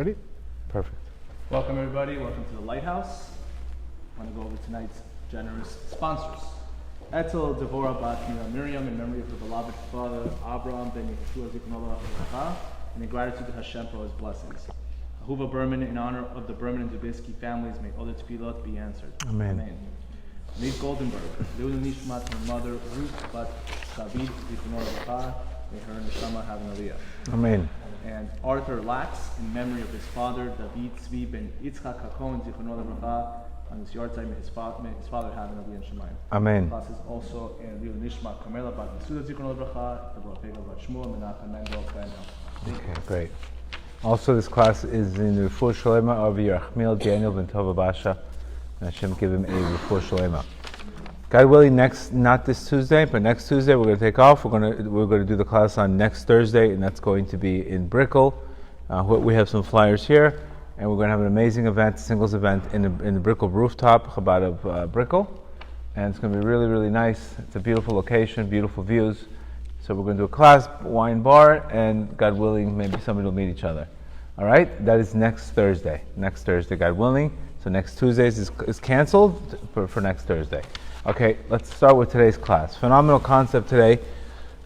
Ready? Perfect. Welcome everybody, welcome to the Lighthouse. I want to go over tonight's generous sponsors. Etzel Devorah Bat Miriam, in memory of her beloved father Abraham ben Yeshua Ziknola Racha, and in gratitude to Hashem for his blessings. Ahuva Berman, in honor of the Berman and Dubisky families, may all the tefillot be answered. Amen. Leif Goldenberg, Leul Nishmat, her mother Ruth Bat David Ziknola Racha, may her neshama have an aliyah. Amen. And Arthur Lax, in memory of his father, David Tzvi ben Yitzchak HaKohen, Zichrono Levracha, on his yard time, may his father have an Aliyah in Shemayim. Amen. Classes also in Lil Nishmat, Carmela Bat Masuda, Zichrono Levracha, Deborah Pega Bat Shmuel, Menachem Mendel, Ben. Okay, great. Also, this class is in the Refuah Shalema of Yerachmiel Daniel ben Tova Basha, and Hashem give him a Refuah Shalema. God willing, not this Tuesday, but next Tuesday we're going to take off. We're going to do the class on next Thursday, and that's going to be in Brickell. We have some flyers here, and we're going to have an amazing event, singles event in the Brickell rooftop, Chabad of Brickell, and it's going to be really, really nice. It's a beautiful location, beautiful views. So we're going to do a class, wine bar, and God willing, maybe somebody will meet each other. All right, that is next Thursday. Next Thursday, God willing. So next Tuesdays is canceled for next Thursday. Okay, let's start with today's class. Phenomenal concept today.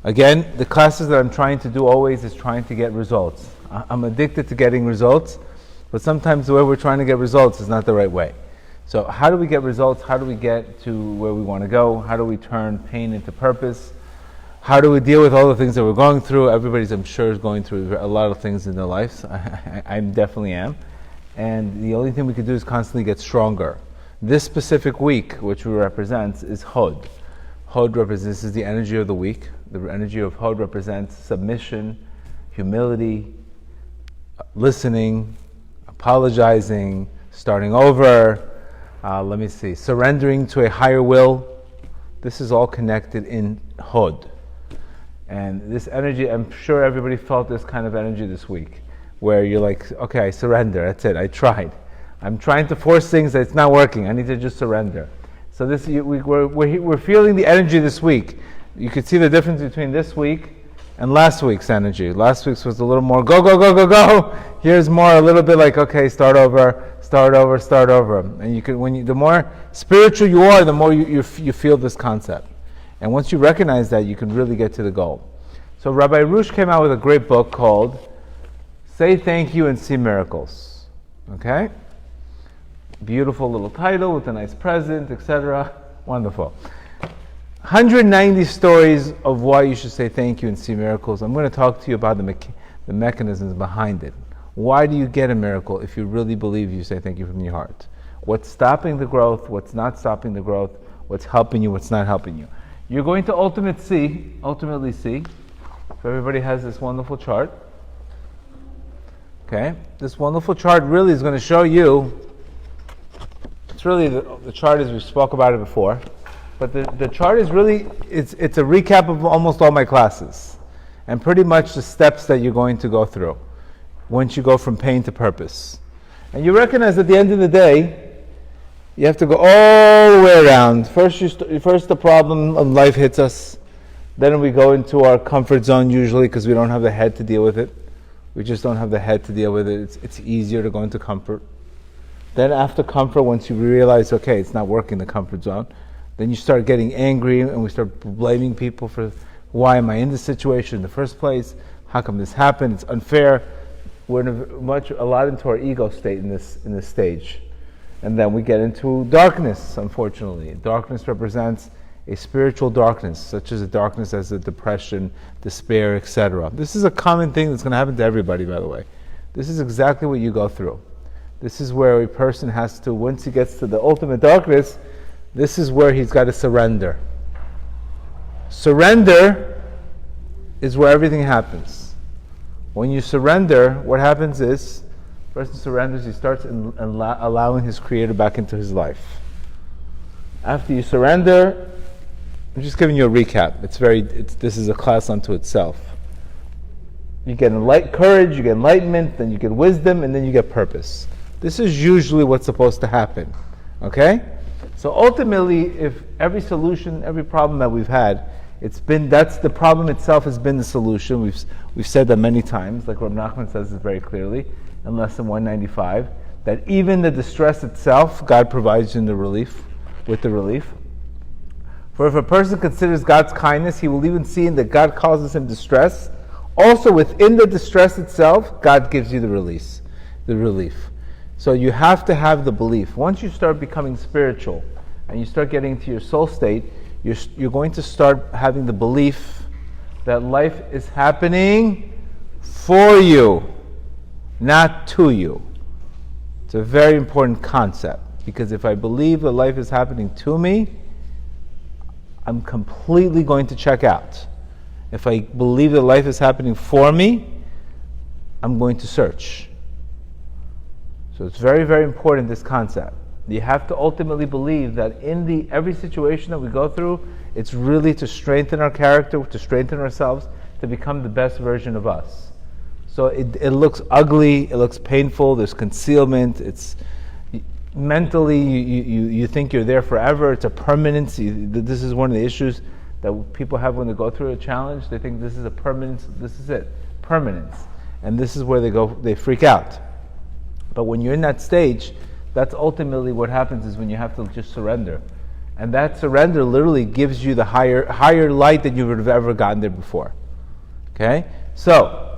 Again, the classes that I'm trying to do always is trying to get results. I'm addicted to getting results, but sometimes the way we're trying to get results is not the right way. So how do we get results? How do we get to where we want to go? How do we turn pain into purpose? How do we deal with all the things that we're going through? Everybody's, I'm sure, is going through a lot of things in their lives. I definitely am. And the only thing we can do is constantly get stronger. This specific week, which represents, is Hod. Hod represents, this is the energy of the week. The energy of Hod represents submission, humility, listening, apologizing, starting over, surrendering to a higher will. This is all connected in Hod. And this energy, I'm sure everybody felt this kind of energy this week, where you're like, okay, I surrender, that's it, I tried. I'm trying to force things that it's not working. I need to just surrender. So this we're feeling the energy this week. You could see the difference between this week and last week's energy. Last week's was a little more go, go, go, go, go. Here's more a little bit like, okay, start over. And you can, the more spiritual you are, the more you feel this concept. And once you recognize that, you can really get to the goal. So Rabbi Rush came out with a great book called Say Thank You and See Miracles. Okay? Beautiful little title with a nice present, etc. Wonderful. 190 stories of why you should say thank you and see miracles. I'm going to talk to you about the mechanisms behind it. Why do you get a miracle if you really believe you say thank you from your heart? What's stopping the growth? What's not stopping the growth? What's helping you? What's not helping you? You're going to ultimately see. So everybody has this wonderful chart. Okay? This wonderful chart really is going to show you. It's really the chart as we spoke about it before, but the chart is really, it's a recap of almost all my classes, and pretty much the steps that you're going to go through once you go from pain to purpose. And you recognize at the end of the day, you have to go all the way around. First the problem of life hits us, then we go into our comfort zone usually because we don't have the head to deal with it. We just don't have the head to deal with it. It's easier to go into comfort. Then after comfort, once you realize, okay, it's not working, the comfort zone, then you start getting angry and we start blaming people for, why am I in this situation in the first place? How come this happened? It's unfair. We're a lot into our ego state in this stage. And then we get into darkness, unfortunately. Darkness represents a spiritual darkness, such as a darkness as a depression, despair, etc. This is a common thing that's going to happen to everybody, by the way. This is exactly what you go through. This is where a person has to, once he gets to the ultimate darkness, this is where he's got to surrender. Surrender is where everything happens. When you surrender, what happens is, the person surrenders, he starts allowing his Creator back into his life. After you surrender, I'm just giving you a recap. This is a class unto itself. You get courage, you get enlightenment, then you get wisdom, and then you get purpose. This is usually what's supposed to happen. Okay? So ultimately, if every solution, every problem that we've had, that's the problem itself has been the solution. We've said that many times, like Rabbi Nachman says it very clearly. in lesson 195, that even the distress itself, God provides you in the relief, with the relief. For if a person considers God's kindness, he will even see that God causes him distress. Also within the distress itself, God gives you the relief. So you have to have the belief. Once you start becoming spiritual and you start getting into your soul state, you're going to start having the belief that life is happening for you, not to you. It's a very important concept, because if I believe that life is happening to me, I'm completely going to check out. If I believe that life is happening for me, I'm going to search. So it's very, very important, this concept. You have to ultimately believe that in every situation that we go through, it's really to strengthen our character, to strengthen ourselves, to become the best version of us. So it looks ugly, it looks painful, there's concealment, it's mentally you think you're there forever, it's a permanence. This is one of the issues that people have when they go through a challenge. They think this is a permanence, this is it, permanence. And this is where they freak out. But when you're in that stage, that's ultimately what happens, is when you have to just surrender. And that surrender literally gives you the higher light than you would have ever gotten there before. Okay? So,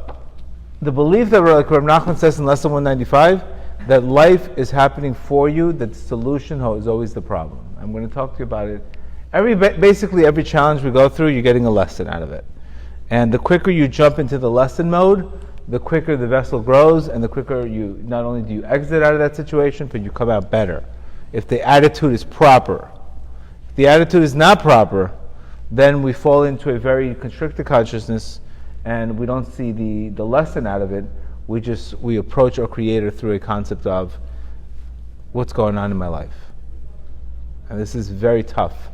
the belief that, like Rav Nachman says in lesson 195, that life is happening for you, that the solution is always the problem. I'm going to talk to you about it. Basically every challenge we go through, you're getting a lesson out of it. And the quicker you jump into the lesson mode, the quicker the vessel grows, and the quicker you, not only do you exit out of that situation, but you come out better. If the attitude is proper. If the attitude is not proper, then we fall into a very constricted consciousness, and we don't see the lesson out of it. We approach our Creator through a concept of what's going on in my life. And this is very tough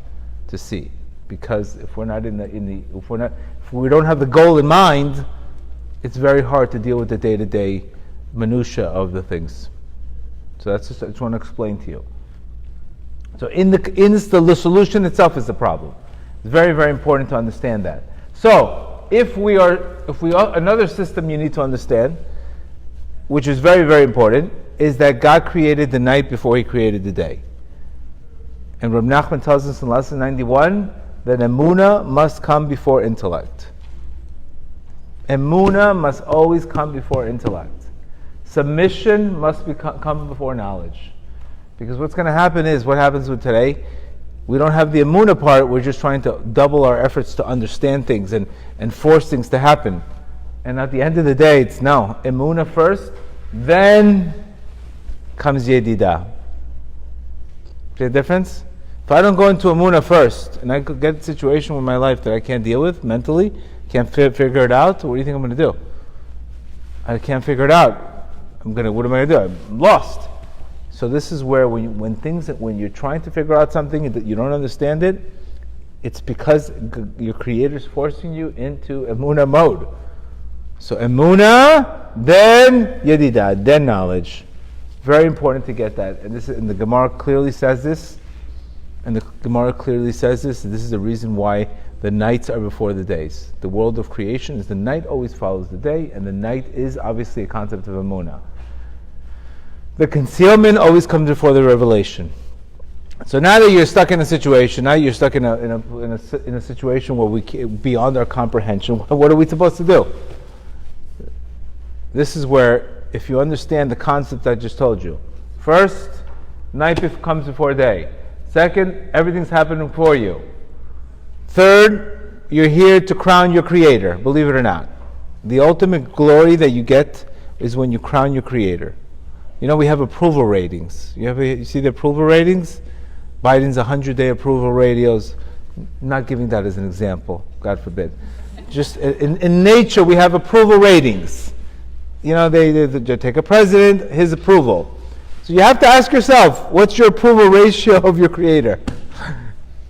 to see, because if we don't have the goal in mind, it's very hard to deal with the day-to-day minutia of the things. So I just want to explain to you. So the solution itself is the problem. It's very, very important to understand that. So another system you need to understand, which is very, very important, is that God created the night before He created the day. And Reb Nachman tells us in lesson 91 that emunah must come before intellect. Emunah must always come before intellect. Submission must come before knowledge. Because what's going to happen is, what happens with today, we don't have the emunah part, we're just trying to double our efforts to understand things and force things to happen. And at the end of the day, it's no, emunah first, then comes yedidah. See the difference? If I don't go into emunah first, and I get a situation in my life that I can't deal with mentally, can't figure it out, what do you think I'm going to do? I can't figure it out. What am I going to do? I'm lost. So this is where when you're trying to figure out something that you don't understand it, it's because your Creator is forcing you into emunah mode. So emunah, then yedidah, then knowledge. Very important to get that. And the Gemara clearly says this. And the Gemara clearly says this. This is the reason why the nights are before the days. The world of creation is the night always follows the day, and the night is obviously a concept of emunah. The concealment always comes before the revelation. So now that you're stuck in a situation, now you're stuck in a situation where beyond our comprehension. What are we supposed to do? This is where, if you understand the concept I just told you, first, night comes before day. Second, everything's happening for you. Third, you're here to crown your Creator, believe it or not. The ultimate glory that you get is when you crown your Creator. You know, we have approval ratings. You see the approval ratings? Biden's 100-day approval radios. Not giving that as an example, God forbid. Just in nature, we have approval ratings. You know, they take a president, his approval. So you have to ask yourself, what's your approval ratio of your Creator?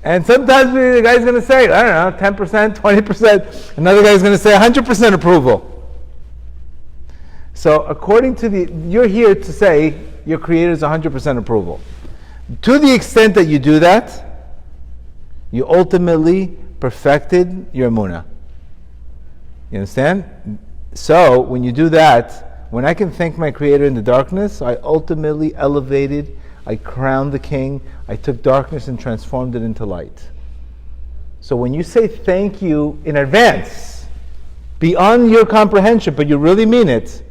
And sometimes the guy's going to say, I don't know, 10%, 20%. Another guy's going to say 100% approval. So according to you're here to say your Creator is 100% approval. To the extent that you do that, you ultimately perfected your emunah. You understand? So when you do that, When I can thank my Creator in the darkness, I ultimately elevated, I crowned the King, I took darkness and transformed it into light. So when you say thank you in advance, beyond your comprehension, but you really mean it,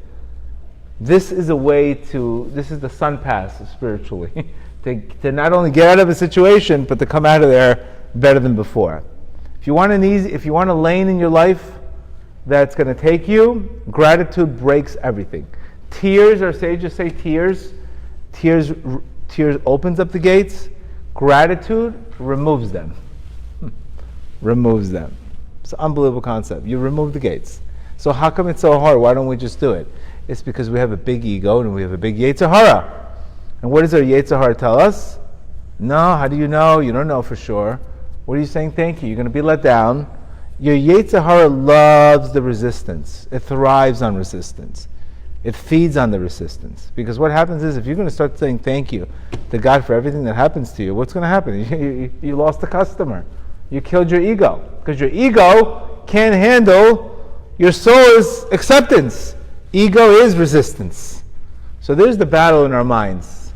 this is the sun pass spiritually, to not only get out of a situation, but to come out of there better than before. If you want a lane in your life that's going to take you, gratitude breaks everything. Tears, our sages say tears opens up the gates. Gratitude removes them. Removes them. It's an unbelievable concept. You remove the gates. So how come it's so hard? Why don't we just do it? It's because we have a big ego and we have a big Yetzer Hara. And what does our Yetzer Hara tell us? No, how do you know? You don't know for sure. What are you saying? Thank you. You're going to be let down. Your Yetzer Hara loves the resistance. It thrives on resistance. It feeds on the resistance. Because what happens is, if you're going to start saying thank you to God for everything that happens to you, what's going to happen? You lost a customer. You killed your ego. Because your ego can't handle your soul's acceptance. Ego is resistance. So there's the battle in our minds.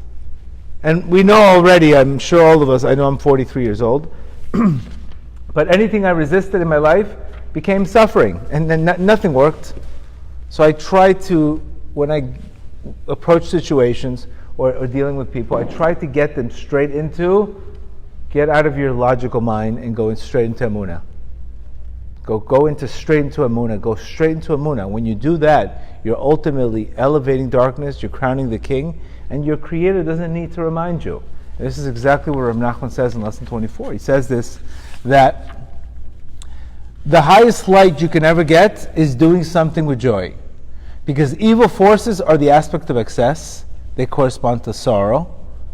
And we know already, I'm sure all of us, I know I'm 43 years old, but anything I resisted in my life became suffering, and then nothing worked. So I try to, when I approach situations or dealing with people, I try to get them get out of your logical mind and go straight into Emunah. Go straight into Emunah. When you do that, you're ultimately elevating darkness, you're crowning the King, and your Creator doesn't need to remind you. And this is exactly what Rav Nachman says in Lesson 24. He says this, that the highest light you can ever get is doing something with joy. Because evil forces are the aspect of excess. They correspond to sorrow.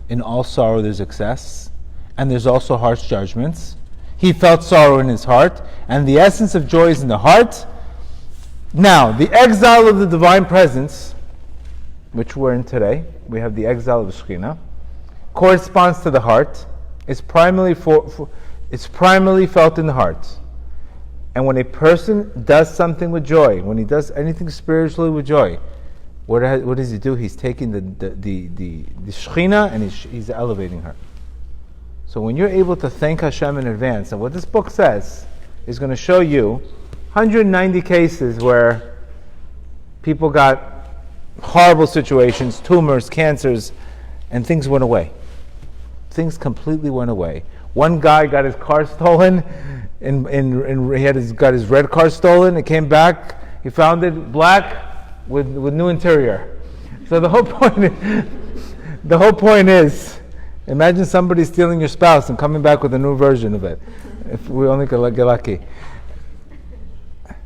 In all sorrow there's excess. And there's also harsh judgments. He felt sorrow in his heart, and the essence of joy is in the heart. Now, the exile of the divine presence, which we're in today, we have the exile of the Shekhinah, corresponds to the heart. It's primarily felt in the heart. And when a person does something with joy, when he does anything spiritually with joy, what does he do? He's taking the Shekhinah and he's elevating her. So when you're able to thank Hashem in advance, and what this book says is going to show you 190 cases where people got horrible situations, tumors, cancers, and things went away. Things completely went away. One guy got his car stolen, and he got his red car stolen. It came back. He found it black with new interior. So the whole point is, imagine somebody stealing your spouse and coming back with a new version of it. If we only could get lucky.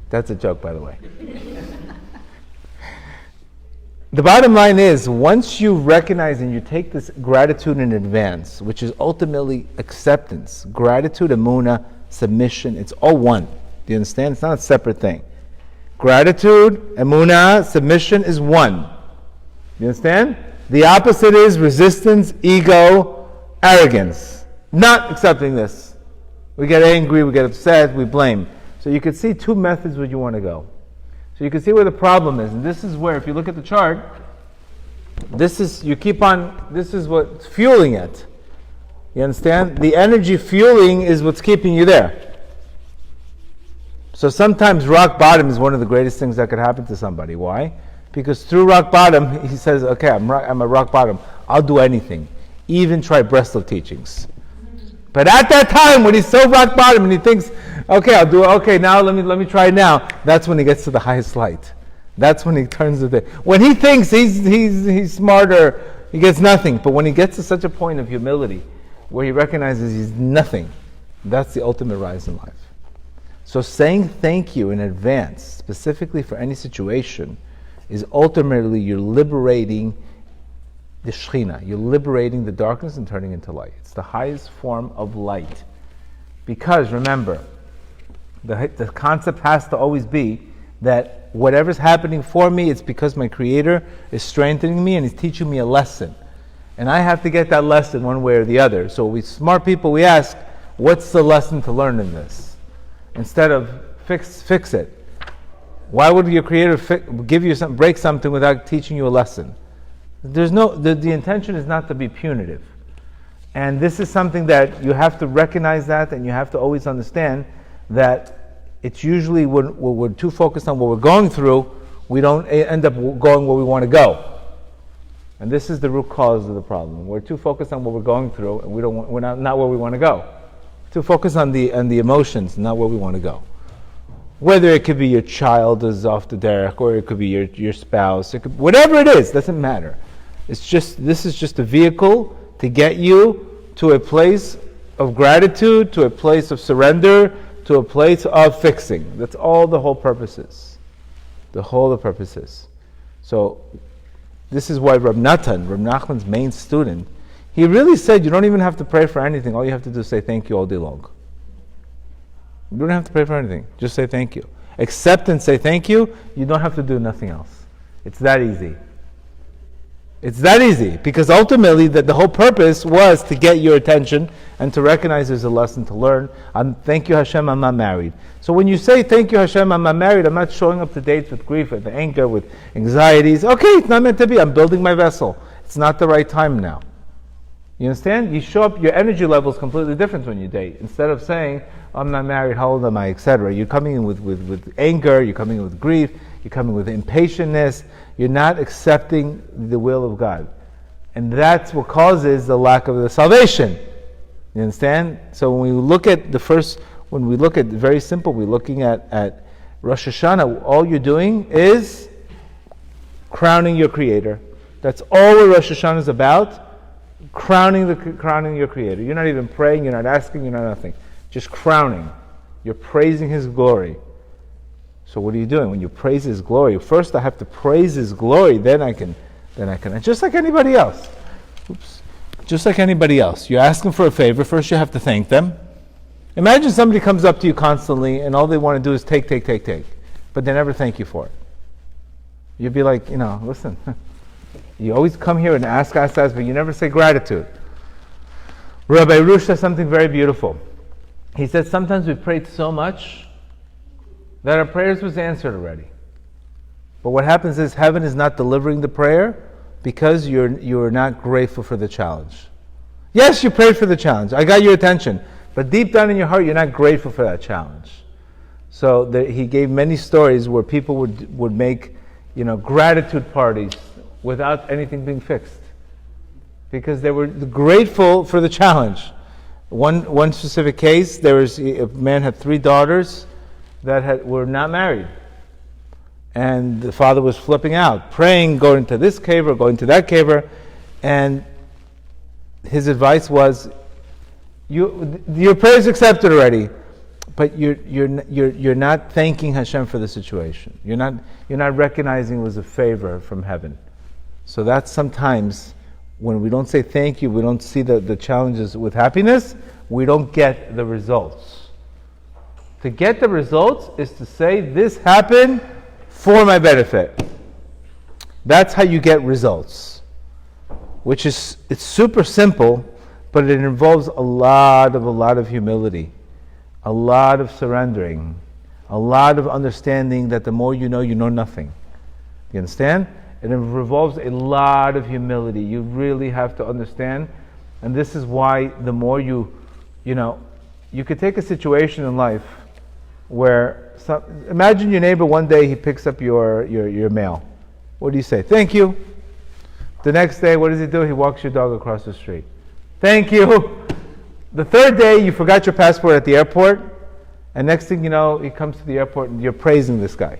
That's a joke, by the way. The bottom line is, once you recognize and you take this gratitude in advance, which is ultimately acceptance, gratitude, emunah, submission, it's all one. Do you understand? It's not a separate thing. Gratitude, emunah, submission is one. You understand? The opposite is resistance, ego, arrogance. Not accepting this. We get angry, we get upset, we blame. So you can see two methods where you want to go. So you can see where the problem is. And this is where, if you look at the chart, this is what's fueling it. You understand? The energy fueling is what's keeping you there. So sometimes rock bottom is one of the greatest things that could happen to somebody. Why? Because through rock bottom, he says, okay, I'm at rock bottom. I'll do anything. Even try Breslov teachings. But at that time, when he's so rock bottom and he thinks, okay, now let me try it now. That's when he gets to the highest light. That's when he turns to the... When he thinks he's smarter, he gets nothing. But when he gets to such a point of humility, where he recognizes he's nothing, that's the ultimate rise in life. So saying thank you in advance, specifically for any situation, is ultimately you're liberating the Shekhinah. You're liberating the darkness and turning into light. It's the highest form of light. Because, remember, the concept has to always be that whatever's happening for me, it's because my Creator is strengthening me and He's teaching me a lesson. And I have to get that lesson one way or the other. So we smart people, we ask, what's the lesson to learn in this? Instead of fix it. Why would your Creator give you break something without teaching you a lesson? There's the intention is not to be punitive. And this is something that you have to recognize that, and you have to always understand that it's usually when we're too focused on what we're going through, we don't end up going where we want to go. And this is the root cause of the problem. We're too focused on what we're going through, and we're not where we want to go. Too focused on the emotions, not where we want to go. Whether it could be your child is off the derech, or it could be your spouse, whatever it is, doesn't matter. This is just a vehicle to get you to a place of gratitude, to a place of surrender, to a place of fixing. That's all the whole purpose is. The whole purpose is. So this is why Rab Nachman's main student, he really said you don't even have to pray for anything. All you have to do is say thank you all day long. You don't have to pray for anything. Just say thank you. Accept and say thank you. You don't have to do nothing else. It's that easy. It's that easy, because ultimately the whole purpose was to get your attention and to recognize there's a lesson to learn. Thank you Hashem, I'm not married. So when you say thank you Hashem, I'm not married, I'm not showing up to dates with grief, with anger, with anxieties. Okay, it's not meant to be. I'm building my vessel. It's not the right time now. You understand? You show up, your energy level is completely different when you date. Instead of saying, I'm not married, how old am I, etc. You're coming in with anger, you're coming in with grief, you're coming with impatientness. You're not accepting the will of God. And that's what causes the lack of the salvation. You understand? So when we look at very simple, we're looking at Rosh Hashanah, all you're doing is crowning your Creator. That's all what Rosh Hashanah is about, crowning your Creator. You're not even praying, you're not asking, you're not nothing. Just crowning. You're praising His glory. So what are you doing? When you praise His glory, first I have to praise His glory, then I can, just like anybody else. Just like anybody else. You're asking for a favor, first you have to thank them. Imagine somebody comes up to you constantly and all they want to do is take, but they never thank you for it. You'd be like, listen, you always come here and ask, but you never say gratitude. Rabbi Rush says something very beautiful. He said sometimes we prayed so much that our prayers was answered already. But what happens is heaven is not delivering the prayer because you're not grateful for the challenge. Yes, you prayed for the challenge. I got your attention. But deep down in your heart, you're not grateful for that challenge. So he gave many stories where people would make gratitude parties without anything being fixed. Because they were grateful for the challenge. One specific case, a man had 3 daughters that were not married. And the father was flipping out, praying, going to this cave or going to that cave. And his advice was, your prayer is accepted already, but you're not thanking Hashem for the situation. You're not recognizing it was a favor from heaven. So that's sometimes when we don't say thank you, we don't see the challenges with happiness, we don't get the results. To get the results is to say, this happened for my benefit. That's how you get results. It's super simple, but it involves a lot of humility, a lot of surrendering, a lot of understanding that the more you know nothing. You understand? It involves a lot of humility. You really have to understand. And this is why the more you could take a situation in life where, imagine your neighbor one day, he picks up your mail. What do you say? Thank you. The next day, what does he do? He walks your dog across the street. Thank you. The third day, you forgot your passport at the airport, and next thing you know, he comes to the airport and you're praising this guy.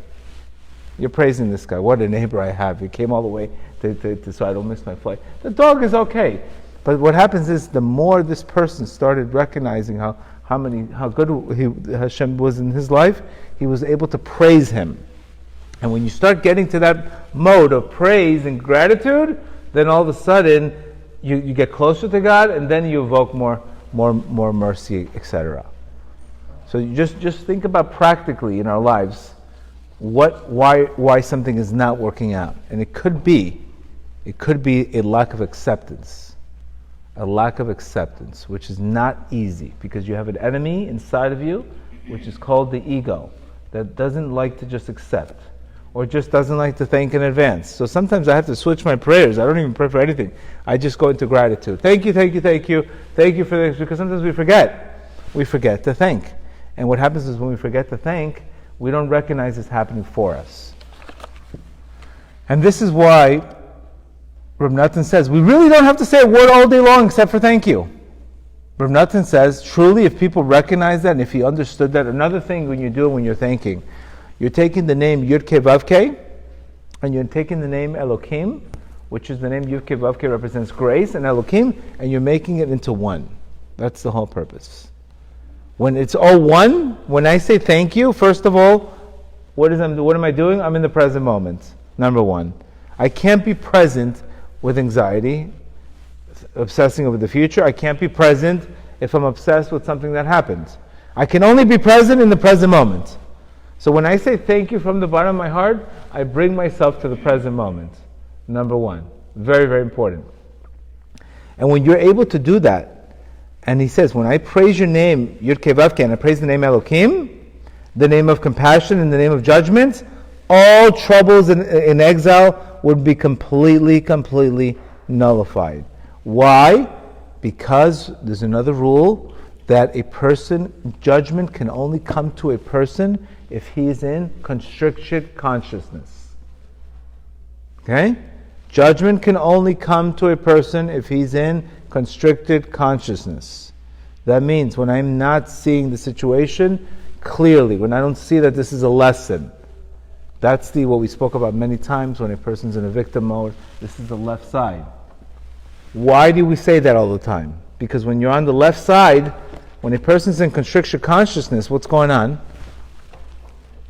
You're praising this guy. What a neighbor I have. He came all the way so I don't miss my flight. The dog is okay. But what happens is the more this person started recognizing how good Hashem was in his life, he was able to praise Him. And when you start getting to that mode of praise and gratitude, then all of a sudden you get closer to God, and then you evoke more mercy, etc. So you just think about practically in our lives why something is not working out, and it could be a lack of acceptance. A lack of acceptance, which is not easy, because you have an enemy inside of you, which is called the ego. that doesn't like to just accept, or just doesn't like to thank in advance. So sometimes I have to switch my prayers. I don't even pray for anything. I just go into gratitude. Thank you, thank you, thank you. Thank you for this, because sometimes we forget. We forget to thank. And what happens is when we forget to thank, we don't recognize it's happening for us. And this is why Reb Natan says, we really don't have to say a word all day long except for thank you. Reb Natan says, truly, if people recognize that, and if he understood that, another thing when you do it when you're thanking, you're taking the name Yud-Kei Vav-Kei, and you're taking the name Elokim, which is the name Yud-Kei Vav-Kei represents grace, and Elokim, and you're making it into one. That's the whole purpose. When it's all one, when I say thank you, first of all, what am I doing? I'm in the present moment, number one. I can't be present with anxiety, obsessing over the future. I can't be present if I'm obsessed with something that happened. I can only be present in the present moment. So when I say thank you from the bottom of my heart, I bring myself to the present moment. Number one. Very, very important. And when you're able to do that, and he says, when I praise your name, Yud-Kei Vav-Kei, and I praise the name Elokim, the name of compassion and the name of judgment, all troubles in exile would be completely nullified. Why? Because there's another rule that judgment can only come to a person if he is in constricted consciousness. Okay? Judgment can only come to a person if he's in constricted consciousness. That means when I'm not seeing the situation clearly, when I don't see that this is a lesson, that's what we spoke about many times when a person's in a victim mode. This is the left side. Why do we say that all the time? Because when you're on the left side, when a person's in constricted consciousness, what's going on?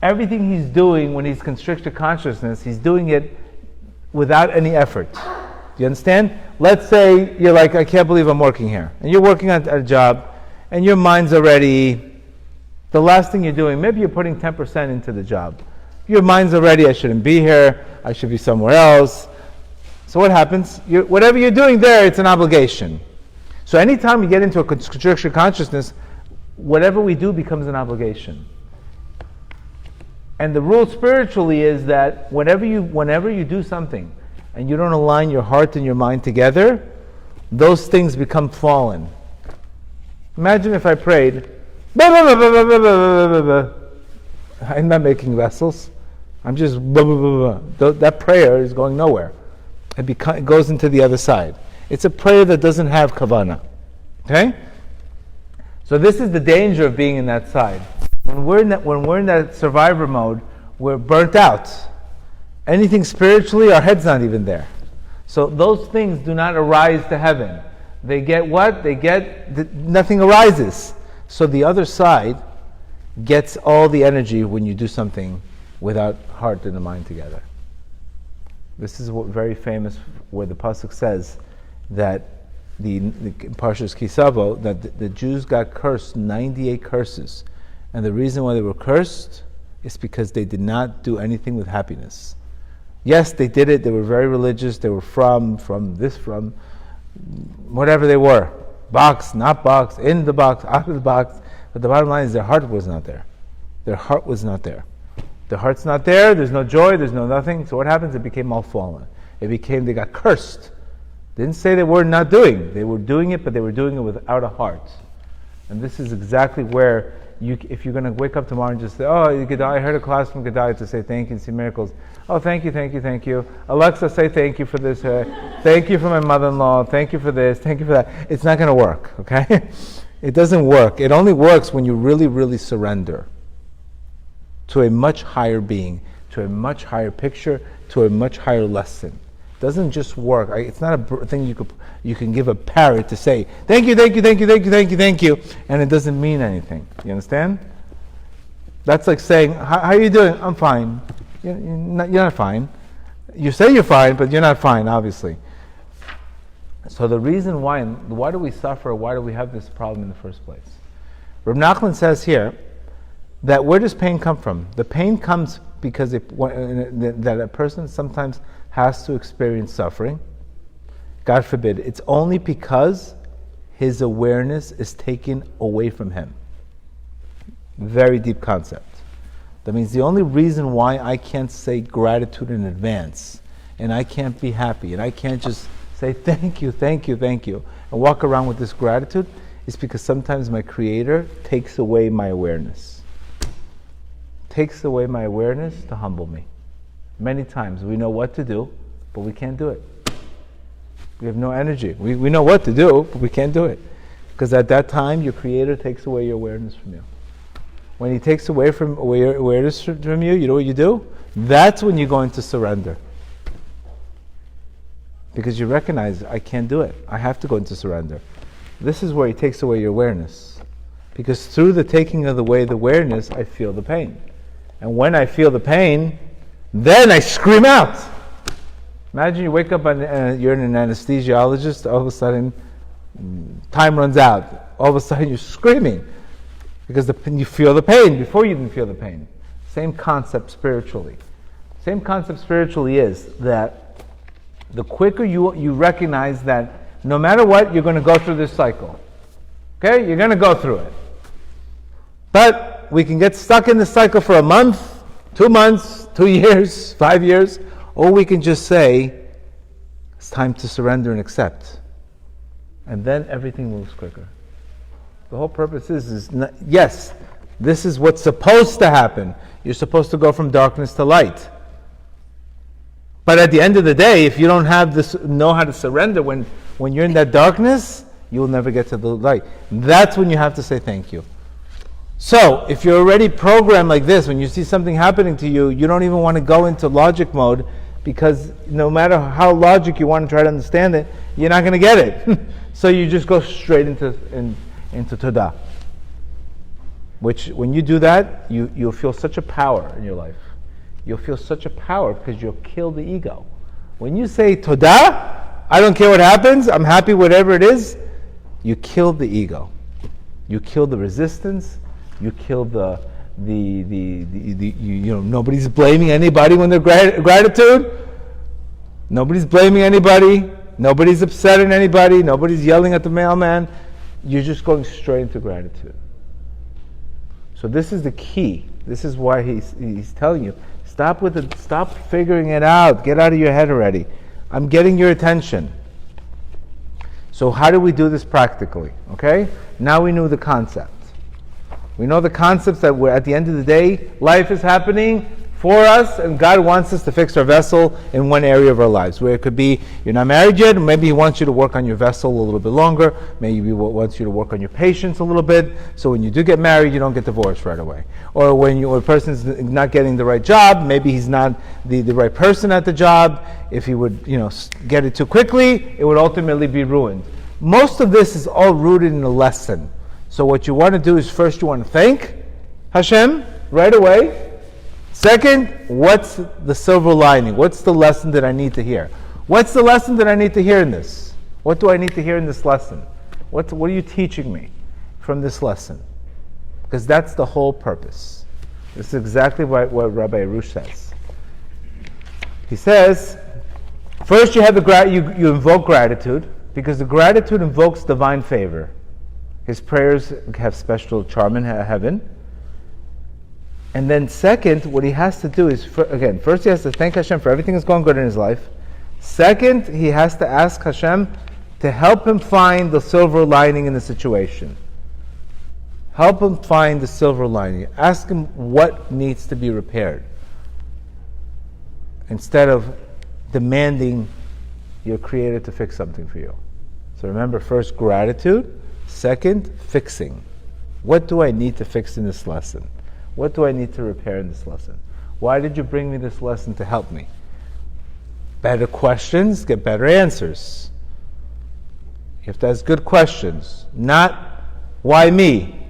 Everything he's doing when he's constricted consciousness, he's doing it without any effort. Do you understand? Let's say you're like, I can't believe I'm working here. And you're working at a job, and your mind's already, the last thing you're doing, maybe you're putting 10% into the job. Your mind's already, I shouldn't be here, I should be somewhere else. So what happens? Whatever you're doing there, it's an obligation. So anytime we get into a constricted consciousness, whatever we do becomes an obligation. And the rule spiritually is that whenever you do something and you don't align your heart and your mind together, those things become fallen. Imagine if I prayed, I'm not making vessels. I'm just that prayer is going nowhere. It goes into the other side. It's a prayer that doesn't have kavanah. Okay? So this is the danger of being in that side. When we're in that survivor mode, we're burnt out. Anything spiritually, our head's not even there. So those things do not arise to heaven. They get what? Nothing arises. So the other side gets all the energy when you do something without heart and the mind together. This is what very famous, where the pasuk says that the Parshas Kisavo, that the Jews got cursed 98 curses, and the reason why they were cursed is because they did not do anything with happiness. Yes, they did it. They were very religious. They were from whatever they were, box, not box, in the box, out of the box. But the bottom line is their heart was not there. Their heart was not there. The heart's not there, there's no joy, there's no nothing. So what happens? It became all fallen. They got cursed. Didn't say they were not doing. They were doing it, but they were doing it without a heart. And this is exactly where, if you're going to wake up tomorrow and just say, oh, I heard a class from Gedale to say thank you and see miracles. Oh, thank you. Alexa, say thank you for this. Thank you for my mother-in-law. Thank you for this. Thank you for that. It's not going to work, okay? It doesn't work. It only works when you really, really surrender to a much higher being, to a much higher picture, to a much higher lesson. It doesn't just work. It's not a thing you can give a parrot to say, thank you, and it doesn't mean anything. You understand? That's like saying, how are you doing? I'm fine. You're not fine. You say you're fine, but you're not fine, obviously. So the reason why do we suffer, why do we have this problem in the first place? Reb Nachman says here, that where does pain come from? The pain comes because that a person sometimes has to experience suffering. God forbid. It's only because his awareness is taken away from him. Very deep concept. That means the only reason why I can't say gratitude in advance, and I can't be happy, and I can't just say thank you, thank you, thank you, and walk around with this gratitude, is because sometimes my Creator takes away my awareness. Takes away my awareness to humble me. Many times we know what to do, but we can't do it. We have no energy. We know what to do, but we can't do it. Because at that time, your Creator takes away your awareness from you. When He takes away your awareness from you, you know what you do? That's when you go into surrender. Because you recognize, I can't do it. I have to go into surrender. This is where He takes away your awareness. Because through the taking away the awareness, I feel the pain. And when I feel the pain, then I scream out. Imagine you wake up and you're an anesthesiologist, all of a sudden, time runs out. All of a sudden you're screaming. Because you feel the pain before you didn't feel the pain. Same concept spiritually. Same concept spiritually is that the quicker you recognize that no matter what, you're going to go through this cycle. Okay? You're going to go through it. But we can get stuck in the cycle for a month, 2 months, 2 years, 5 years, or we can just say, it's time to surrender and accept. And then everything moves quicker. The whole purpose is not, yes, this is what's supposed to happen. You're supposed to go from darkness to light. But at the end of the day, if you don't know how to surrender when you're in that darkness, you will never get to the light. That's when you have to say thank you. So, if you're already programmed like this, when you see something happening to you, you don't even want to go into logic mode, because no matter how logic you want to try to understand it, you're not going to get it. So you just go straight into Todah. Which, when you do that, you'll feel such a power in your life. You'll feel such a power because you'll kill the ego. When you say Todah, I don't care what happens, I'm happy whatever it is, you kill the ego. You kill the resistance. You kill nobody's blaming anybody when they're gratitude. Nobody's blaming anybody. Nobody's upsetting anybody. Nobody's yelling at the mailman. You're just going straight into gratitude. So this is the key. This is why he's telling you, stop figuring it out. Get out of your head already. I'm getting your attention. So how do we do this practically? Okay? Now we know the concept. We know the concepts that we're, at the end of the day, life is happening for us, and God wants us to fix our vessel in one area of our lives. Where it could be, you're not married yet, maybe He wants you to work on your vessel a little bit longer. Maybe He wants you to work on your patience a little bit, so when you do get married, you don't get divorced right away. Or when a person's not getting the right job, maybe he's not the right person at the job. If he would, get it too quickly, it would ultimately be ruined. Most of this is all rooted in a lesson. So what you want to do is, first you want to thank Hashem right away. Second, what's the silver lining? What's the lesson that I need to hear? What's the lesson that I need to hear in this? What do I need to hear in this lesson? What are you teaching me from this lesson? Because that's the whole purpose. This is exactly what Rabbi Arush says. He says, first you have you invoke gratitude, because the gratitude invokes divine favor. His prayers have special charm in heaven. And then second, what he has to do is, first he has to thank Hashem for everything that's going good in his life. Second, he has to ask Hashem to help him find the silver lining in the situation. Help him find the silver lining. Ask him what needs to be repaired, instead of demanding your Creator to fix something for you. So remember, first gratitude, second fixing. What do I need to fix in this lesson? What do I need to repair in this lesson? Why did you bring me this lesson to help me? Better questions get better answers. You have to ask good questions, not why me?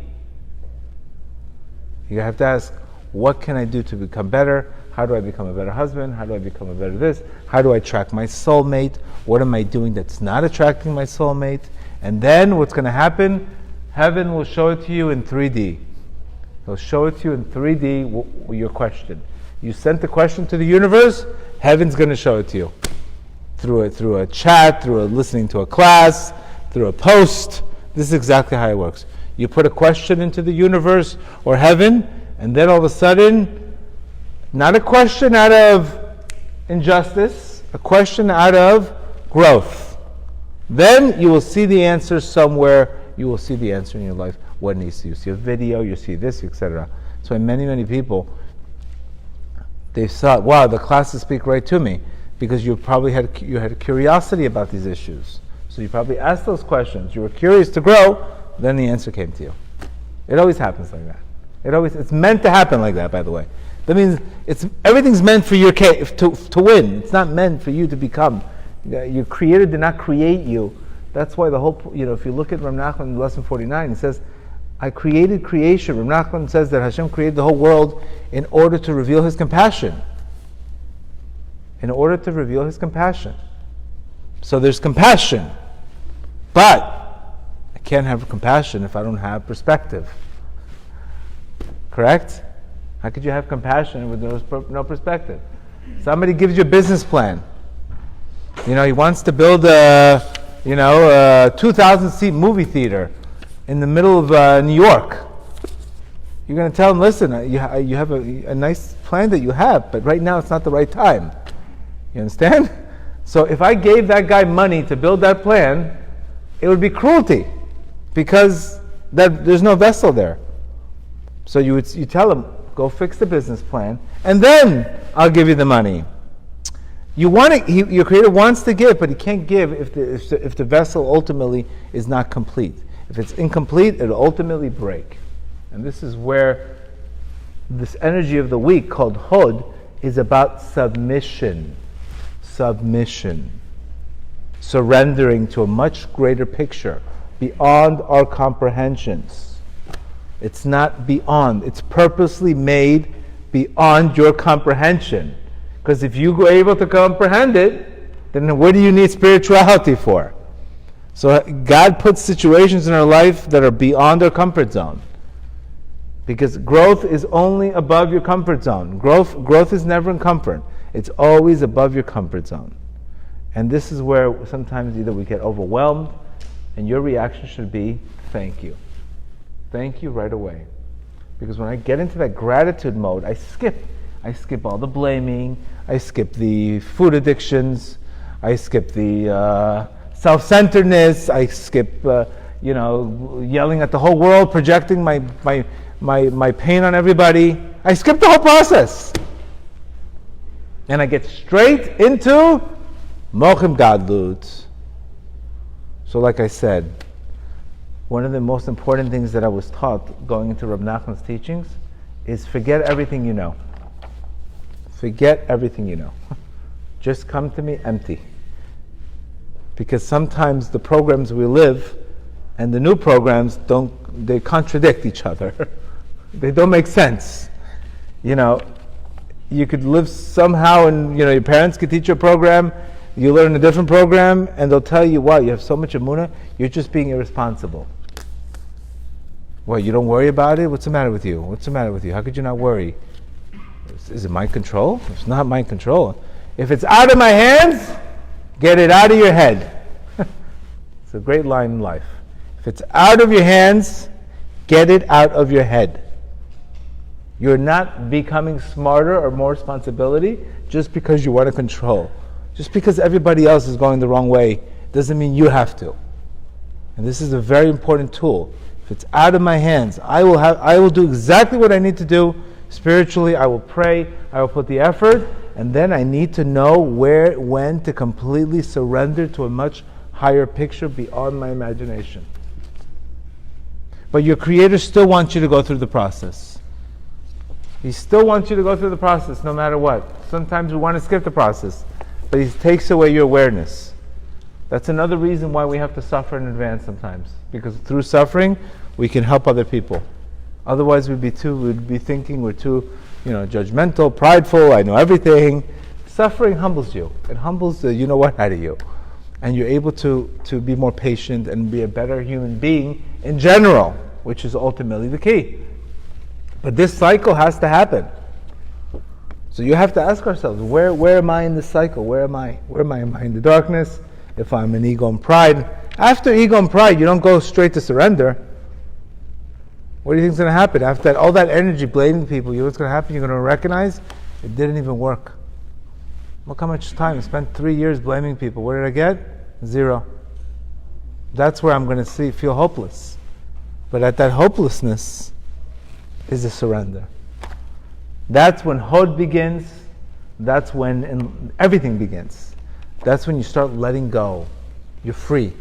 You have to ask, what can I do to become better? How do I become a better husband? How do I become a better this? How do I attract my soulmate? What am I doing that's not attracting my soulmate? And then what's going to happen? Heaven will show it to you in 3D. He'll show it to you in 3D, your question. You sent the question to the universe, heaven's going to show it to you. Through a chat, listening to a class, through a post. This is exactly how it works. You put a question into the universe or heaven, and then all of a sudden, Not a question out of injustice, a question out of growth. Then you will see the answer somewhere. You will see the answer in your life. What needs to you see a video, you see this, etc. So many people, they thought, wow, the classes speak right to me, because you probably had a curiosity about these issues. So you probably asked those questions. You were curious to grow. Then the answer came to you. It always happens like that. It's meant to happen like that, by the way. That means everything's meant for your to win. It's not meant for you to become. Your Creator did not create you. That's why the whole, if you look at Rav Nachman, lesson 49, it says, I created creation. Rav Nachman says that Hashem created the whole world in order to reveal His compassion. In order to reveal His compassion. So there's compassion. But I can't have compassion if I don't have perspective. Correct? How could you have compassion with no perspective? Somebody gives you a business plan. He wants to build a 2,000-seat movie theater in the middle of New York. You're going to tell him, listen, you have a nice plan that you have, but right now it's not the right time. You understand? So if I gave that guy money to build that plan, it would be cruelty, because there's no vessel there. So you tell him, go fix the business plan, and then I'll give you the money. Your Creator wants to give, but He can't give if the vessel ultimately is not complete. If it's incomplete, it'll ultimately break. And this is where this energy of the week called Hod is about submission. Submission. Surrendering to a much greater picture beyond our comprehensions. It's not beyond. It's purposely made beyond your comprehension. Because if you were able to comprehend it, then what do you need spirituality for? So God puts situations in our life that are beyond our comfort zone. Because growth is only above your comfort zone. Growth is never in comfort. It's always above your comfort zone. And this is where sometimes either we get overwhelmed, and your reaction should be, thank you. Thank you right away. Because when I get into that gratitude mode, I skip all the blaming, I skip the food addictions, I skip the self-centeredness, I skip yelling at the whole world, projecting my pain on everybody. I skip the whole process. And I get straight into Mochim Gadlut. So like I said, one of the most important things that I was taught going into Rab Nachman's teachings is forget everything you know. Forget everything you know. Just come to me empty. Because sometimes the programs we live and the new programs they contradict each other. They don't make sense. You could live somehow, and your parents could teach you a program, you learn a different program, and they'll tell you, wow, you have so much emunah, you're just being irresponsible. Well, you don't worry about it? What's the matter with you? What's the matter with you? How could you not worry? Is it mind control? It's not mind control. If it's out of my hands, get it out of your head. It's a great line in life. If it's out of your hands, get it out of your head. You're not becoming smarter or more responsibility just because you want to control. Just because everybody else is going the wrong way doesn't mean you have to. And this is a very important tool. If it's out of my hands, I will do exactly what I need to do spiritually. I will pray, I will put the effort, and then I need to know when to completely surrender to a much higher picture beyond my imagination. But your Creator still wants you to go through the process. He still wants you to go through the process no matter what. Sometimes we want to skip the process, but He takes away your awareness. That's another reason why we have to suffer in advance sometimes. Because through suffering, we can help other people. Otherwise, we'd be thinking we're too, judgmental, prideful, I know everything. Suffering humbles you. It humbles the you-know-what out of you. And you're able to be more patient and be a better human being in general, which is ultimately the key. But this cycle has to happen. So you have to ask ourselves, where am I in this cycle? Where am I? Am I in the darkness? If I'm in ego and pride. After ego and pride, you don't go straight to surrender. What do you think is going to happen? After that, all that energy blaming people, you know what's going to happen? You're going to recognize It didn't even work. Look how much time. I spent 3 years blaming people. What did I get? 0. That's where I'm going to feel hopeless. But at that hopelessness is a surrender. That's when Hod begins. That's when everything begins. That's when you start letting go. You're free.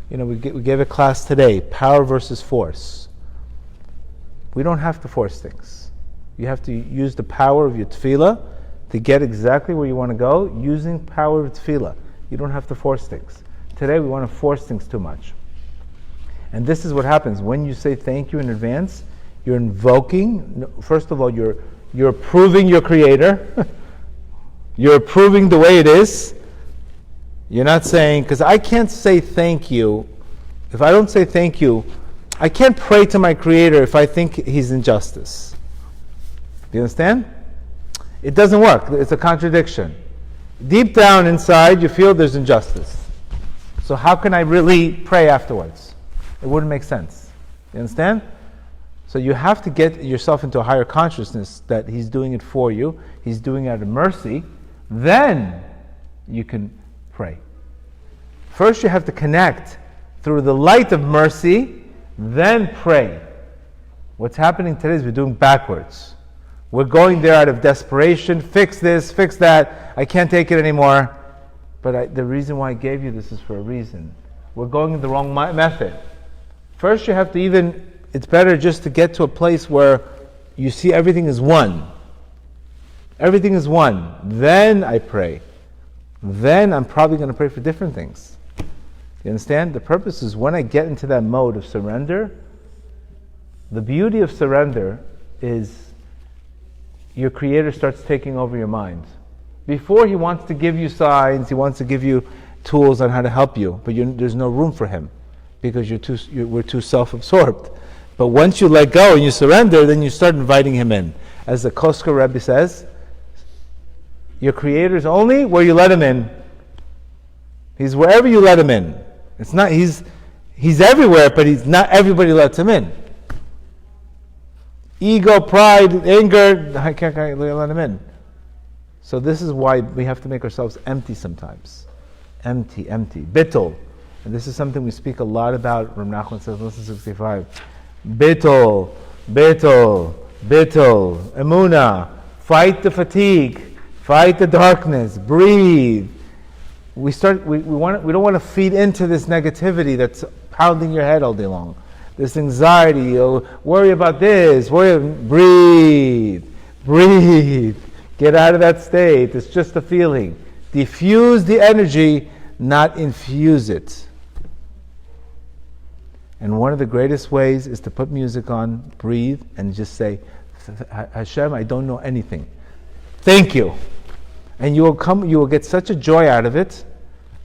We gave a class today, power versus force. We don't have to force things. You have to use the power of your tefillah to get exactly where you want to go, using power of tefillah. You don't have to force things. Today we want to force things too much. And this is what happens. When you say thank you in advance, you're invoking, first of all, you're approving your Creator. You're approving the way it is. You're not saying, because I can't say thank you. If I don't say thank you, I can't pray to my Creator if I think He's injustice. Do you understand? It doesn't work. It's a contradiction. Deep down inside, you feel there's injustice. So how can I really pray afterwards? It wouldn't make sense. You understand? So you have to get yourself into a higher consciousness that He's doing it for you. He's doing it out of mercy. Then you can pray. First you have to connect through the light of mercy, then pray. What's happening today is we're doing backwards. We're going there out of desperation. Fix this, fix that. I can't take it anymore. But the reason why I gave you this is for a reason. We're going in the wrong method. First you have to it's better just to get to a place where you see everything is one. Everything is one. Then I pray. Then I'm probably going to pray for different things. You understand? The purpose is when I get into that mode of surrender, the beauty of surrender is your Creator starts taking over your mind. Before He wants to give you signs, He wants to give you tools on how to help you, but there's no room for Him because we're too self-absorbed. But once you let go and you surrender, then you start inviting Him in. As the Kosker Rebbe says, your Creator is only where you let Him in. He's wherever you let Him in. It's not He's everywhere, but He's not everybody lets Him in. Ego, pride, anger, I can't let Him in. So this is why we have to make ourselves empty sometimes. Empty. Bittul. And this is something we speak a lot about. Rav Nachman says, listen 65. Bittul. Emunah. Fight the fatigue. Fight the darkness. Breathe. We don't want to feed into this negativity that's pounding your head all day long. This anxiety, you'll worry about this, breathe. Get out of that state. It's just a feeling. Diffuse the energy, not infuse it. And one of the greatest ways is to put music on, breathe, and just say, Hashem, I don't know anything. Thank you. And you will get such a joy out of it,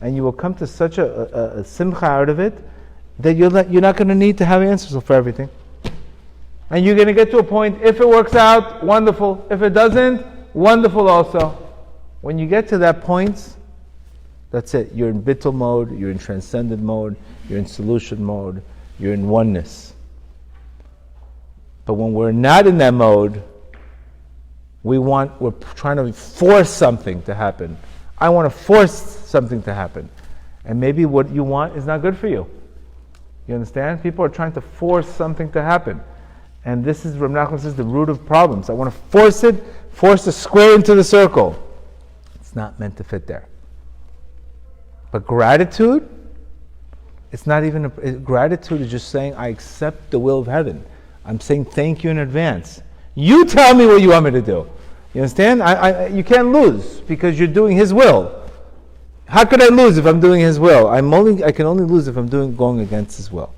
and you will come to such a simcha out of it, that you're not going to need to have answers for everything. And you're going to get to a point, if it works out, wonderful. If it doesn't, wonderful also. When you get to that point, that's it. You're in bittul mode, you're in transcendent mode, you're in solution mode, you're in oneness. But when we're not in that mode, we're trying to force something to happen. I want to force something to happen. And maybe what you want is not good for you. You understand? People are trying to force something to happen. And this is, Rav Nachman says, the root of problems. I want to force the square into the circle. It's not meant to fit there. But gratitude, it's not even, gratitude is just saying, I accept the will of heaven. I'm saying thank you in advance. You tell me what you want me to do. You understand? You can't lose because you're doing His will. How could I lose if I'm doing His will? I can only lose if I'm going against His will.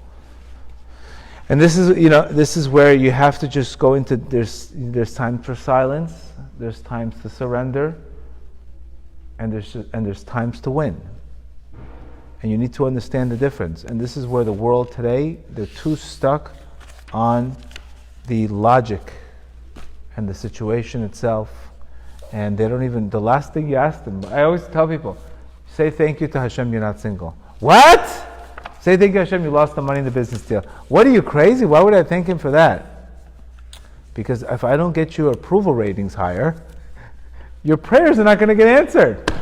And this is where you have to just go into. There's times for silence. There's times to surrender, and there's times to win. And you need to understand the difference. And this is where the world today, they're too stuck on the logic and the situation itself, and they don't even. The last thing you ask them, I always tell people. Say thank you to Hashem, you're not single. What? Say thank you to Hashem, you lost the money in the business deal. What, are you crazy? Why would I thank Him for that? Because if I don't get your approval ratings higher, your prayers are not going to get answered.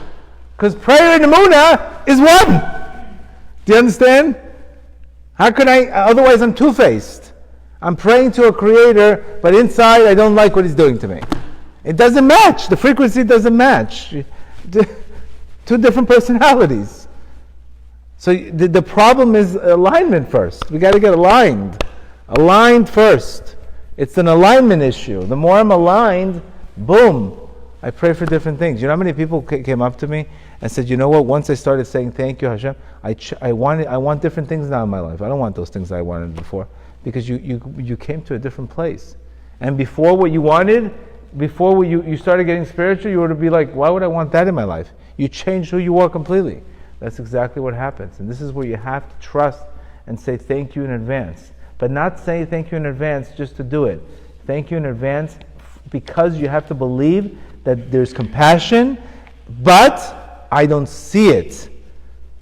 Because prayer and emunah is one. Do you understand? How can I, otherwise I'm two-faced. I'm praying to a creator, but inside I don't like what he's doing to me. It doesn't match. The frequency doesn't match. Two different personalities. So the problem is alignment first. We got to get aligned. Aligned first. It's an alignment issue. The more I'm aligned, boom, I pray for different things. You know how many people came up to me and said, you know what, once I started saying thank you, Hashem, I want different things now in my life. I don't want those things I wanted before. Because you came to a different place. And before what you wanted, before you started getting spiritual, you would be like, why would I want that in my life? You changed who you are completely. That's exactly what happens. And this is where you have to trust and say thank you in advance. But not say thank you in advance just to do it. Thank you in advance because you have to believe that there's compassion, but I don't see it.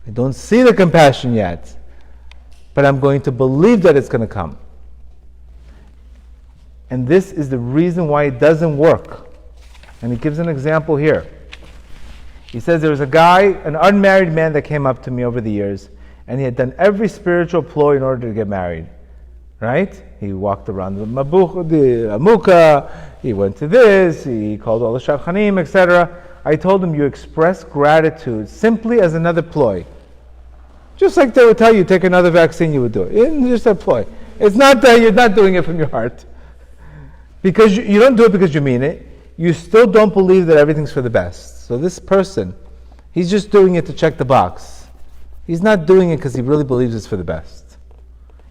I don't see the compassion yet. But I'm going to believe that it's going to come. And this is the reason why it doesn't work. And he gives an example here. He says there was a guy, an unmarried man that came up to me over the years, and he had done every spiritual ploy in order to get married. Right? He walked around the Amuka, he went to this, he called all the Shadchanim, etc. I told him, you express gratitude simply as another ploy. Just like they would tell you, take another vaccine, you would do it. It's just a ploy. It's not that you're not doing it from your heart. Because you don't do it because you mean it. You still don't believe that everything's for the best. So this person, he's just doing it to check the box. He's not doing it because he really believes it's for the best.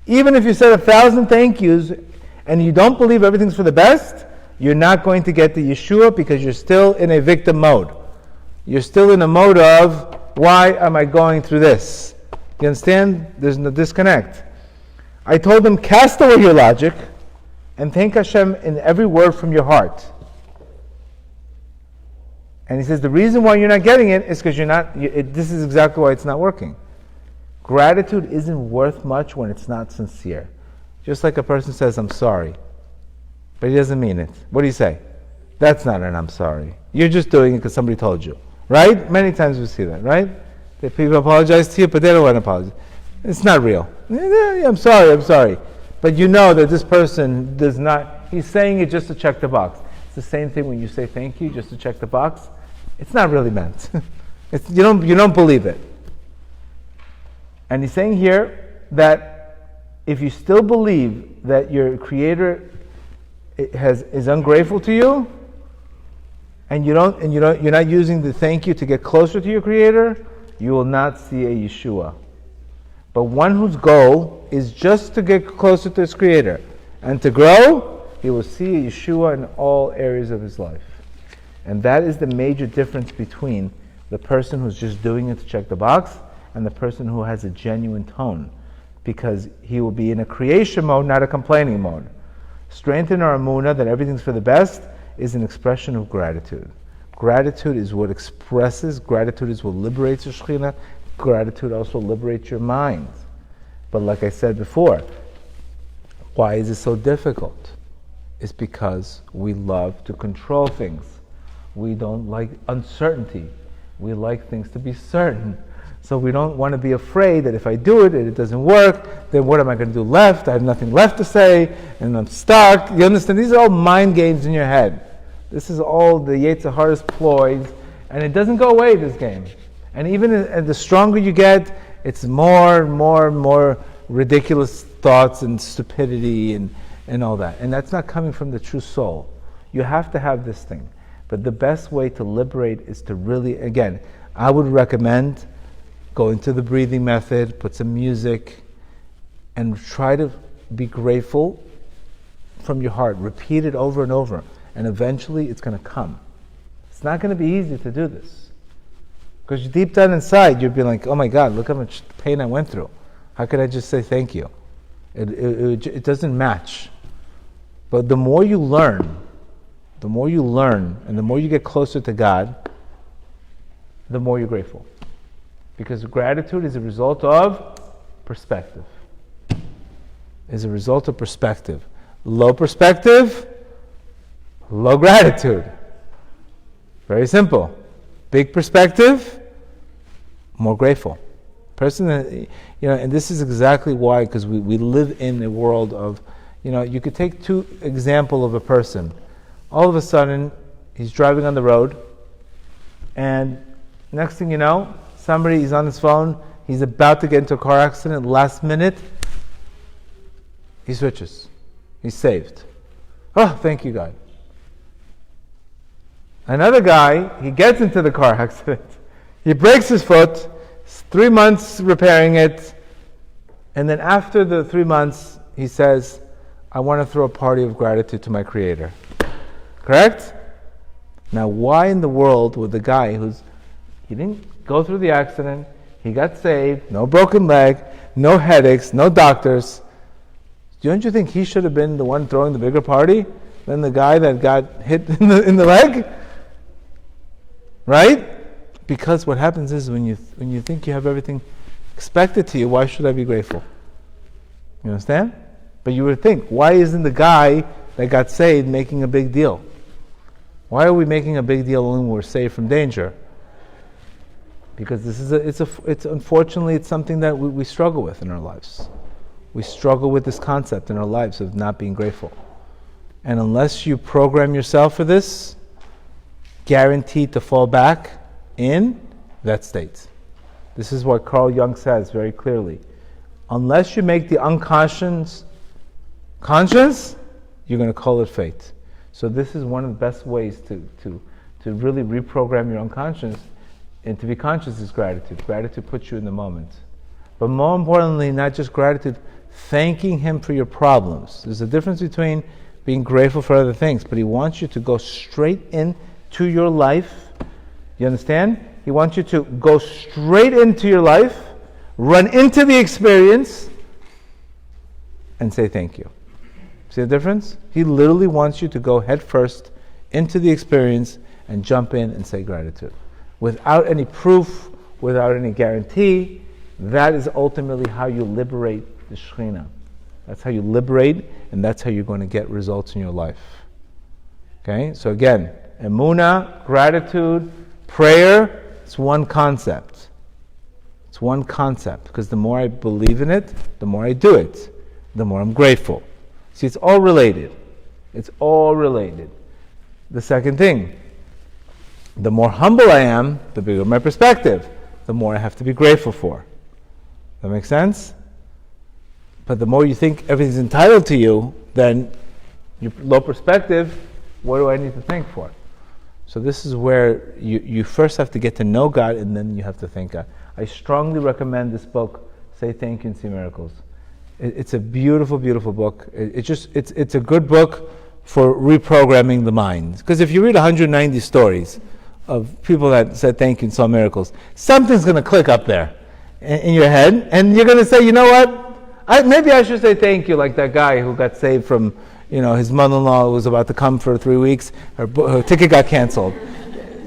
Even if you said 1,000 thank yous and you don't believe everything's for the best, you're not going to get the Yeshua because you're still in a victim mode. You're still in a mode of, why am I going through this? You understand? There's no disconnect. I told him, cast away your logic and thank Hashem in every word from your heart. And he says, the reason why you're not getting it is because you're not, this is exactly why it's not working. Gratitude isn't worth much when it's not sincere. Just like a person says, I'm sorry, but he doesn't mean it. What do you say? That's not an I'm sorry. You're just doing it because somebody told you. Right? Many times we see that, right? That people apologize to you, but they don't want to apologize. It's not real. I'm sorry. But you know that this person does not, he's saying it just to check the box. It's the same thing when you say thank you just to check the box. It's not really meant. You don't believe it. And he's saying here that if you still believe that your Creator is ungrateful to you, and you're not using the thank you to get closer to your Creator, you will not see a Yeshua. But one whose goal is just to get closer to his Creator and to grow, he will see a Yeshua in all areas of his life. And that is the major difference between the person who's just doing it to check the box and the person who has a genuine tone, because he will be in a creation mode, not a complaining mode. Strengthen our emunah that everything's for the best is an expression of gratitude. Gratitude is what expresses, gratitude is what liberates your Shekhinah, gratitude also liberates your mind. But like I said before, why is it so difficult? It's because we love to control things. We don't like uncertainty. We like things to be certain. So we don't want to be afraid that if I do it and it doesn't work, then what am I going to do left? I have nothing left to say, and I'm stuck. You understand? These are all mind games in your head. This is all the Yetzer Hara's ploys, and it doesn't go away, this game. And even the stronger you get, it's more ridiculous thoughts and stupidity and all that. And that's not coming from the true soul. You have to have this thing. But the best way to liberate is to really, again, I would recommend go into the breathing method, put some music, and try to be grateful from your heart. Repeat it over and over, and eventually it's going to come. It's not going to be easy to do this, because deep down inside you'll be like, oh my God, look how much pain I went through. How could I just say thank you? It doesn't match. But the more you learn, and the more you get closer to God, the more you're grateful. Because gratitude is a result of perspective. Low perspective, low gratitude. Very simple. Big perspective, more grateful. Person that, and this is exactly why, because we live in a world of, you could take two example of a person. All of a sudden, he's driving on the road, and next thing you know, somebody is on his phone, he's about to get into a car accident, last minute, he switches. He's saved. Oh, thank you, God. Another guy, he gets into the car accident. He breaks his foot, 3 months repairing it, and then after the 3 months, he says, I want to throw a party of gratitude to my Creator. Correct? Now, why in the world would the guy he didn't go through the accident, he got saved, no broken leg, no headaches, no doctors, don't you think he should have been the one throwing the bigger party than the guy that got hit in the leg? Right? Because what happens is when you think you have everything expected to you, why should I be grateful? You understand? But you would think, why isn't the guy that got saved making a big deal? Why are we making a big deal when we're saved from danger? Because it's unfortunately it's something that we struggle with in our lives. We struggle with this concept in our lives of not being grateful. And unless you program yourself for this, guaranteed to fall back in that state. This is what Carl Jung says very clearly. Unless you make the unconscious conscious, you're going to call it fate. So this is one of the best ways to really reprogram your unconscious, and to be conscious is gratitude. Gratitude puts you in the moment. But more importantly, not just gratitude, thanking Him for your problems. There's a difference between being grateful for other things, but He wants you to go straight into your life. You understand? He wants you to go straight into your life, run into the experience, and say thank you. See the difference? He literally wants you to go head first into the experience and jump in and say gratitude. Without any proof, without any guarantee, that is ultimately how you liberate the Shekhinah. That's how you liberate, and that's how you're going to get results in your life. Okay? So again, emunah, gratitude, prayer, it's one concept. It's one concept, because the more I believe in it, the more I do it, the more I'm grateful. See, it's all related. It's all related. The second thing, the more humble I am, the bigger my perspective, the more I have to be grateful for. That makes sense? But the more you think everything's entitled to you, then your low perspective, what do I need to thank for? So this is where you first have to get to know God, and then you have to thank God. I strongly recommend this book, Say Thank You and See Miracles. It's a beautiful, beautiful book. It's a good book for reprogramming the mind. Because if you read 190 stories of people that said thank you and saw miracles, something's going to click up there in your head, and you're going to say, you know what? Maybe I should say thank you, like that guy who got saved from, his mother-in-law was about to come for 3 weeks. Her ticket got canceled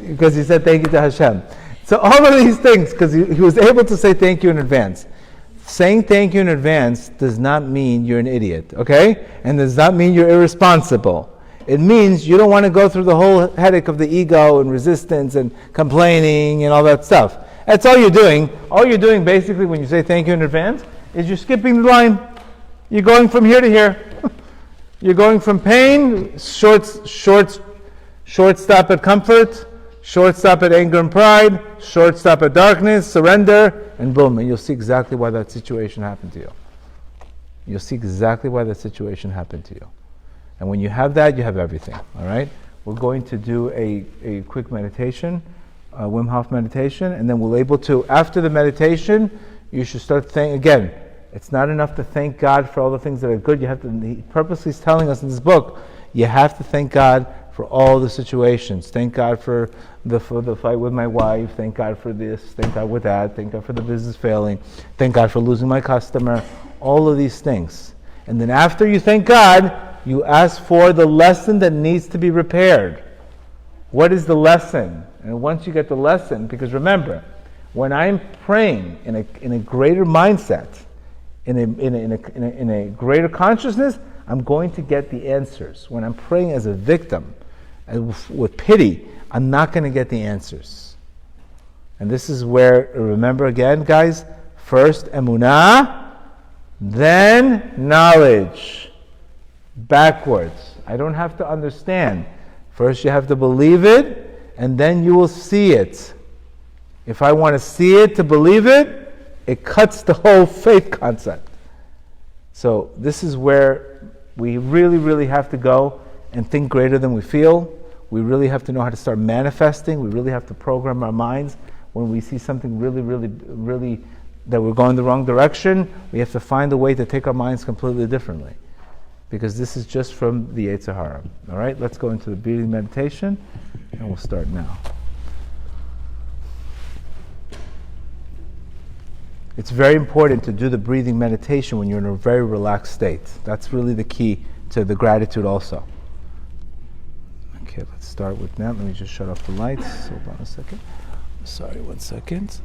because he said thank you to Hashem. So all of these things, because he was able to say thank you in advance. Saying thank you in advance does not mean you're an idiot, okay? And does not mean you're irresponsible. It means you don't want to go through the whole headache of the ego and resistance and complaining and all that stuff. That's all you're doing. All you're doing basically when you say thank you in advance is you're skipping the line. You're going from here to here. You're going from pain, short stop at comfort, short stop at anger and pride, short stop at darkness, surrender, and boom, and you'll see exactly why that situation happened to you. You'll see exactly why that situation happened to you. And when you have that, you have everything, all right? We're going to do a quick meditation, a Wim Hof meditation, and then we'll able to, after the meditation, you should start thanking, again, it's not enough to thank God for all the things that are good. You have to, he purposely is telling us in this book, you have to thank God for all the situations. Thank God for the fight with my wife. Thank God for this. Thank God with that. Thank God for the business failing. Thank God for losing my customer. All of these things. And then after you thank God, you ask for the lesson that needs to be repaired. What is the lesson? And once you get the lesson, because remember, when I'm praying in a greater mindset, in a greater consciousness, I'm going to get the answers. When I'm praying as a victim, and with pity, I'm not going to get the answers. And this is where, remember again, guys, first emunah, then knowledge. Backwards. I don't have to understand. First you have to believe it, and then you will see it. If I want to see it to believe it, it cuts the whole faith concept. So this is where we really, really have to go and think greater than we feel. We really have to know how to start manifesting. We really have to program our minds. When we see something really, really, really that we're going the wrong direction, we have to find a way to take our minds completely differently. Because this is just from the Yetzer Hara. All right, let's go into the breathing meditation, and we'll start now. It's very important to do the breathing meditation when you're in a very relaxed state. That's really the key to the gratitude also. Okay, let's start with that. Let me just shut off the lights. Hold on a second. Sorry, 1 second.